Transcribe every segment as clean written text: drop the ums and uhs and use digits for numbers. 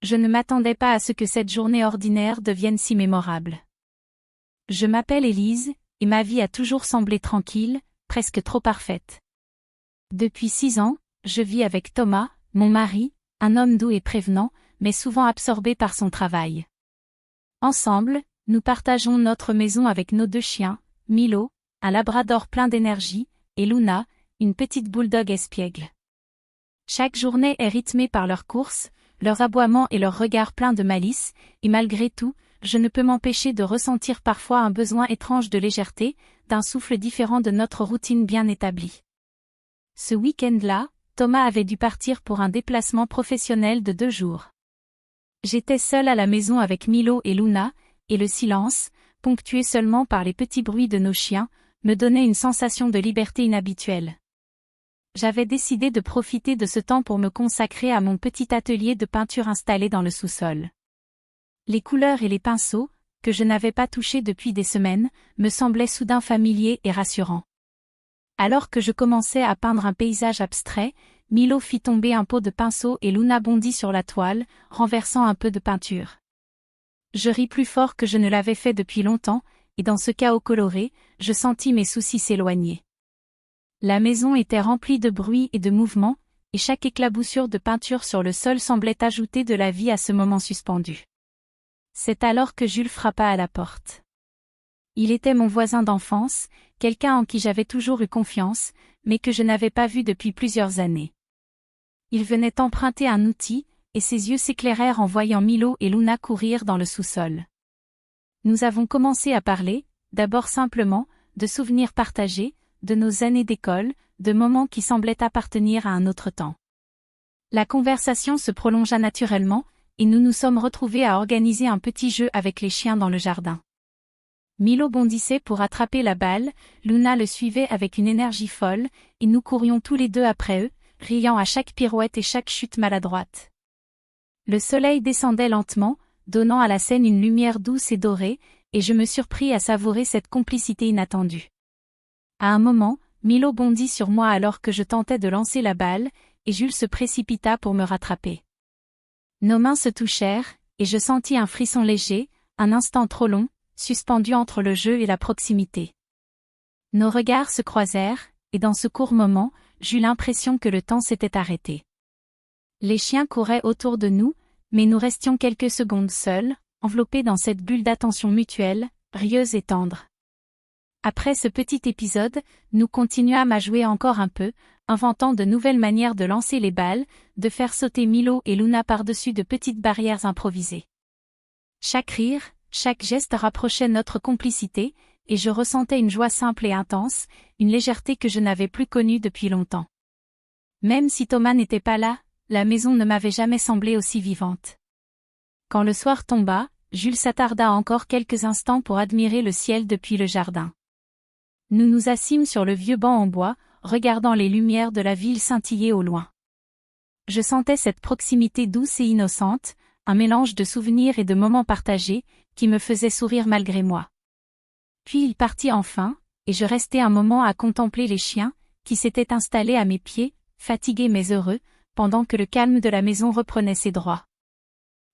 je ne m'attendais pas à ce que cette journée ordinaire devienne si mémorable. Je m'appelle Élise, et ma vie a toujours semblé tranquille, presque trop parfaite. Depuis 6 ans, je vis avec Thomas, mon mari, un homme doux et prévenant, mais souvent absorbé par son travail. Ensemble, nous partageons notre maison avec nos 2 chiens, Milo, un labrador plein d'énergie, et Luna, une petite bulldog espiègle. Chaque journée est rythmée par leurs courses, leurs aboiements et leurs regards pleins de malice, et malgré tout, je ne peux m'empêcher de ressentir parfois un besoin étrange de légèreté, d'un souffle différent de notre routine bien établie. Ce week-end-là, Thomas avait dû partir pour un déplacement professionnel de 2 jours. J'étais seule à la maison avec Milo et Luna, et le silence, ponctué seulement par les petits bruits de nos chiens, me donnait une sensation de liberté inhabituelle. J'avais décidé de profiter de ce temps pour me consacrer à mon petit atelier de peinture installé dans le sous-sol. Les couleurs et les pinceaux, que je n'avais pas touchés depuis des semaines, me semblaient soudain familiers et rassurants. Alors que je commençais à peindre un paysage abstrait, Milo fit tomber un pot de pinceau et Luna bondit sur la toile, renversant un peu de peinture. Je ris plus fort que je ne l'avais fait depuis longtemps, et dans ce chaos coloré, je sentis mes soucis s'éloigner. La maison était remplie de bruit et de mouvements, et chaque éclaboussure de peinture sur le sol semblait ajouter de la vie à ce moment suspendu. C'est alors que Jules frappa à la porte. Il était mon voisin d'enfance, quelqu'un en qui j'avais toujours eu confiance, mais que je n'avais pas vu depuis plusieurs années. Il venait emprunter un outil, et ses yeux s'éclairèrent en voyant Milo et Luna courir dans le sous-sol. Nous avons commencé à parler, d'abord simplement, de souvenirs partagés, de nos années d'école, de moments qui semblaient appartenir à un autre temps. La conversation se prolongea naturellement, et nous nous sommes retrouvés à organiser un petit jeu avec les chiens dans le jardin. Milo bondissait pour attraper la balle, Luna le suivait avec une énergie folle, et nous courions tous les 2 après eux, riant à chaque pirouette et chaque chute maladroite. Le soleil descendait lentement, donnant à la scène une lumière douce et dorée, et je me surpris à savourer cette complicité inattendue. À un moment, Milo bondit sur moi alors que je tentais de lancer la balle, et Jules se précipita pour me rattraper. Nos mains se touchèrent, et je sentis un frisson léger, un instant trop long, suspendu entre le jeu et la proximité. Nos regards se croisèrent, et dans ce court moment, j'eus l'impression que le temps s'était arrêté. Les chiens couraient autour de nous, mais nous restions quelques secondes seuls, enveloppés dans cette bulle d'attention mutuelle, rieuse et tendre. Après ce petit épisode, nous continuâmes à jouer encore un peu, inventant de nouvelles manières de lancer les balles, de faire sauter Milo et Luna par-dessus de petites barrières improvisées. Chaque rire, chaque geste rapprochait notre complicité, et je ressentais une joie simple et intense, une légèreté que je n'avais plus connue depuis longtemps. Même si Thomas n'était pas là, la maison ne m'avait jamais semblé aussi vivante. Quand le soir tomba, Jules s'attarda encore quelques instants pour admirer le ciel depuis le jardin. Nous nous assîmes sur le vieux banc en bois, regardant les lumières de la ville scintiller au loin. Je sentais cette proximité douce et innocente, un mélange de souvenirs et de moments partagés, qui me faisait sourire malgré moi. Puis il partit enfin, et je restai un moment à contempler les chiens, qui s'étaient installés à mes pieds, fatigués mais heureux, pendant que le calme de la maison reprenait ses droits.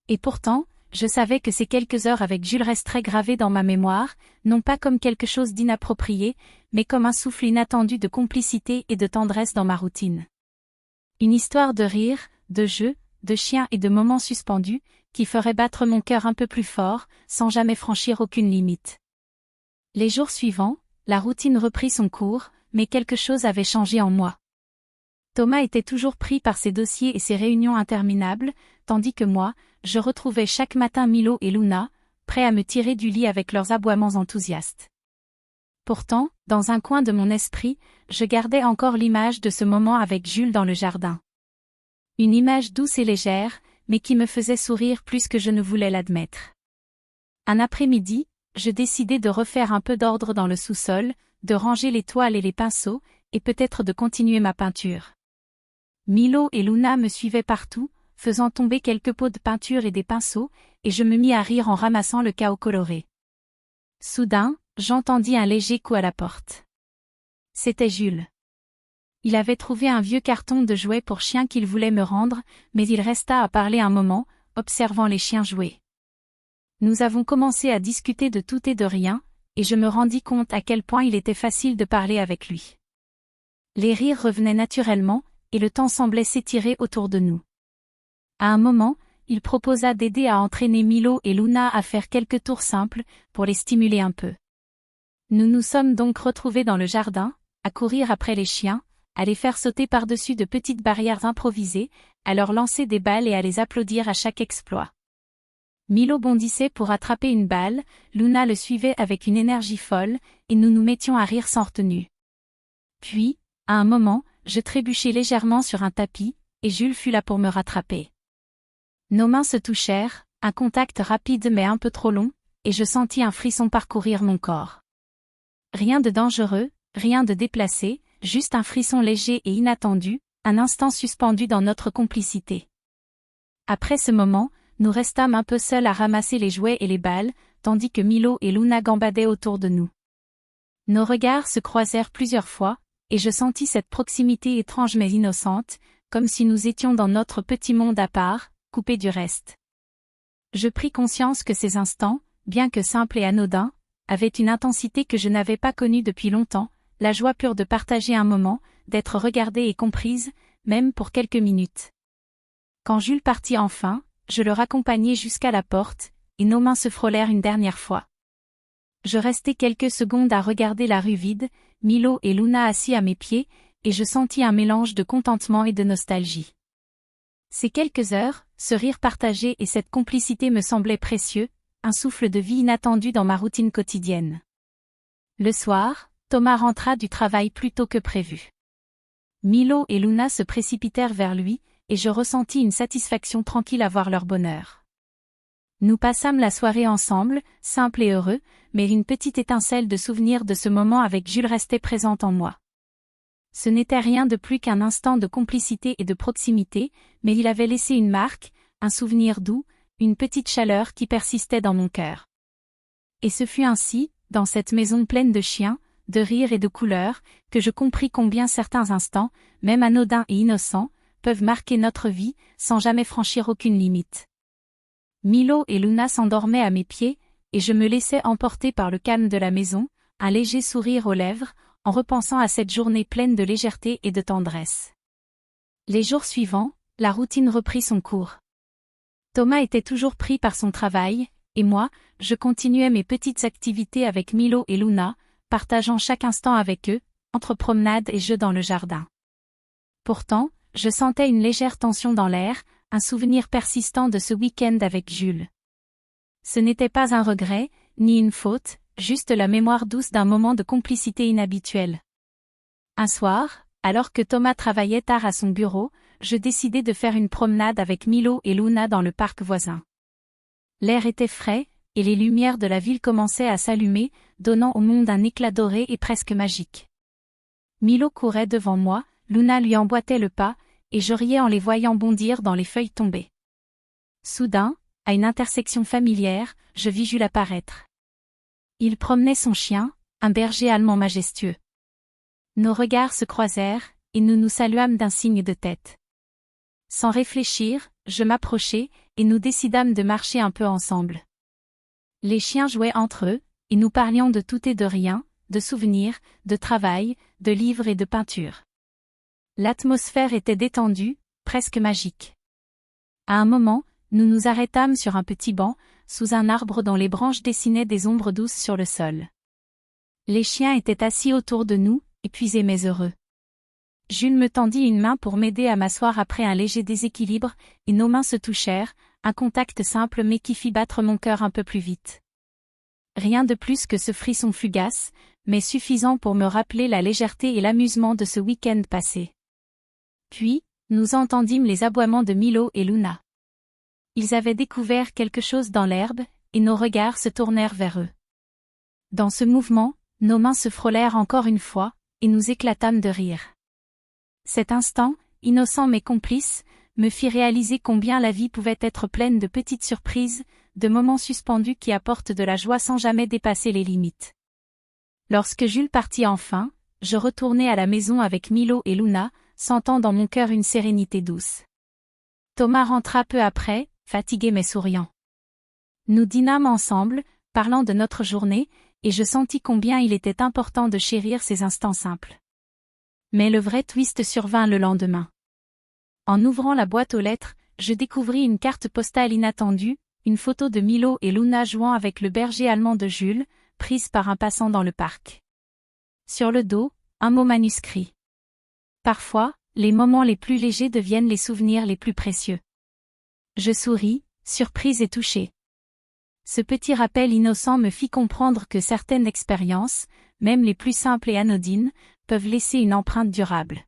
Et pourtant, je savais que ces quelques heures avec Jules resteraient gravées dans ma mémoire, non pas comme quelque chose d'inapproprié, mais comme un souffle inattendu de complicité et de tendresse dans ma routine. Une histoire de rire, de jeux, de chiens et de moments suspendus, qui ferait battre mon cœur un peu plus fort, sans jamais franchir aucune limite. Les jours suivants, la routine reprit son cours, mais quelque chose avait changé en moi. Thomas était toujours pris par ses dossiers et ses réunions interminables, tandis que moi, je retrouvais chaque matin Milo et Luna, prêts à me tirer du lit avec leurs aboiements enthousiastes. Pourtant, dans un coin de mon esprit, je gardais encore l'image de ce moment avec Jules dans le jardin. Une image douce et légère, mais qui me faisait sourire plus que je ne voulais l'admettre. Un après-midi, je décidai de refaire un peu d'ordre dans le sous-sol, de ranger les toiles et les pinceaux, et peut-être de continuer ma peinture. Milo et Luna me suivaient partout, faisant tomber quelques pots de peinture et des pinceaux, et je me mis à rire en ramassant le chaos coloré. Soudain, j'entendis un léger coup à la porte. C'était Jules. Il avait trouvé un vieux carton de jouets pour chien qu'il voulait me rendre, mais il resta à parler un moment, observant les chiens jouer. Nous avons commencé à discuter de tout et de rien, et je me rendis compte à quel point il était facile de parler avec lui. Les rires revenaient naturellement, et le temps semblait s'étirer autour de nous. À un moment, il proposa d'aider à entraîner Milo et Luna à faire quelques tours simples, pour les stimuler un peu. Nous nous sommes donc retrouvés dans le jardin, à courir après les chiens, à les faire sauter par-dessus de petites barrières improvisées, à leur lancer des balles et à les applaudir à chaque exploit. Milo bondissait pour attraper une balle, Luna le suivait avec une énergie folle, et nous nous mettions à rire sans retenue. Puis, à un moment, je trébuchai légèrement sur un tapis, et Jules fut là pour me rattraper. Nos mains se touchèrent, un contact rapide mais un peu trop long, et je sentis un frisson parcourir mon corps. Rien de dangereux, rien de déplacé, juste un frisson léger et inattendu, un instant suspendu dans notre complicité. Après ce moment, nous restâmes un peu seuls à ramasser les jouets et les balles, tandis que Milo et Luna gambadaient autour de nous. Nos regards se croisèrent plusieurs fois, et je sentis cette proximité étrange mais innocente, comme si nous étions dans notre petit monde à part, coupés du reste. Je pris conscience que ces instants, bien que simples et anodins, avaient une intensité que je n'avais pas connue depuis longtemps, la joie pure de partager un moment, d'être regardée et comprise, même pour quelques minutes. Quand Jules partit enfin, je le raccompagnai jusqu'à la porte, et nos mains se frôlèrent une dernière fois. Je restai quelques secondes à regarder la rue vide, Milo et Luna assis à mes pieds, et je sentis un mélange de contentement et de nostalgie. Ces quelques heures, ce rire partagé et cette complicité me semblaient précieux, un souffle de vie inattendu dans ma routine quotidienne. Le soir, Thomas rentra du travail plus tôt que prévu. Milo et Luna se précipitèrent vers lui, et je ressentis une satisfaction tranquille à voir leur bonheur. Nous passâmes la soirée ensemble, simple et heureux, mais une petite étincelle de souvenir de ce moment avec Jules restait présente en moi. Ce n'était rien de plus qu'un instant de complicité et de proximité, mais il avait laissé une marque, un souvenir doux, une petite chaleur qui persistait dans mon cœur. Et ce fut ainsi, dans cette maison pleine de chiens, de rires et de couleurs, que je compris combien certains instants, même anodins et innocents, peuvent marquer notre vie, sans jamais franchir aucune limite. Milo et Luna s'endormaient à mes pieds, et je me laissais emporter par le calme de la maison, un léger sourire aux lèvres, en repensant à cette journée pleine de légèreté et de tendresse. Les jours suivants, la routine reprit son cours. Thomas était toujours pris par son travail, et moi, je continuais mes petites activités avec Milo et Luna, partageant chaque instant avec eux, entre promenades et jeux dans le jardin. Pourtant, je sentais une légère tension dans l'air, un souvenir persistant de ce week-end avec Jules. Ce n'était pas un regret, ni une faute, juste la mémoire douce d'un moment de complicité inhabituel. Un soir, alors que Thomas travaillait tard à son bureau, je décidai de faire une promenade avec Milo et Luna dans le parc voisin. L'air était frais, et les lumières de la ville commençaient à s'allumer, donnant au monde un éclat doré et presque magique. Milo courait devant moi, Luna lui emboîtait le pas, et je riais en les voyant bondir dans les feuilles tombées. Soudain, à une intersection familière, je vis Jules apparaître. Il promenait son chien, un berger allemand majestueux. Nos regards se croisèrent, et nous nous saluâmes d'un signe de tête. Sans réfléchir, je m'approchai, et nous décidâmes de marcher un peu ensemble. Les chiens jouaient entre eux, et nous parlions de tout et de rien, de souvenirs, de travail, de livres et de peinture. L'atmosphère était détendue, presque magique. À un moment, nous nous arrêtâmes sur un petit banc, sous un arbre dont les branches dessinaient des ombres douces sur le sol. Les chiens étaient assis autour de nous, épuisés mais heureux. Jules me tendit une main pour m'aider à m'asseoir après un léger déséquilibre, et nos mains se touchèrent, un contact simple mais qui fit battre mon cœur un peu plus vite. Rien de plus que ce frisson fugace, mais suffisant pour me rappeler la légèreté et l'amusement de ce week-end passé. Puis, nous entendîmes les aboiements de Milo et Luna. Ils avaient découvert quelque chose dans l'herbe, et nos regards se tournèrent vers eux. Dans ce mouvement, nos mains se frôlèrent encore une fois, et nous éclatâmes de rire. Cet instant, innocent mais complice, me fit réaliser combien la vie pouvait être pleine de petites surprises, de moments suspendus qui apportent de la joie sans jamais dépasser les limites. Lorsque Jules partit enfin, je retournai à la maison avec Milo et Luna, sentant dans mon cœur une sérénité douce. Thomas rentra peu après, fatigué mais souriant. Nous dînâmes ensemble, parlant de notre journée, et je sentis combien il était important de chérir ces instants simples. Mais le vrai twist survint le lendemain. En ouvrant la boîte aux lettres, je découvris une carte postale inattendue, une photo de Milo et Luna jouant avec le berger allemand de Jules, prise par un passant dans le parc. Sur le dos, un mot manuscrit. Parfois, les moments les plus légers deviennent les souvenirs les plus précieux. Je souris, surprise et touchée. Ce petit rappel innocent me fit comprendre que certaines expériences, même les plus simples et anodines, peuvent laisser une empreinte durable.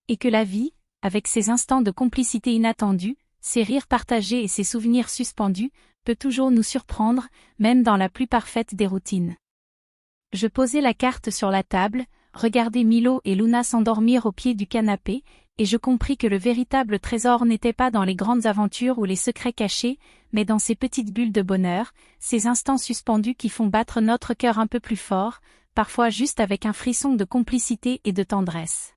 Et que la vie, avec ses instants de complicité inattendus, ses rires partagés et ses souvenirs suspendus, peut toujours nous surprendre, même dans la plus parfaite des routines. Je posai la carte sur la table, regardai Milo et Luna s'endormir au pied du canapé, et je compris que le véritable trésor n'était pas dans les grandes aventures ou les secrets cachés, mais dans ces petites bulles de bonheur, ces instants suspendus qui font battre notre cœur un peu plus fort, parfois juste avec un frisson de complicité et de tendresse.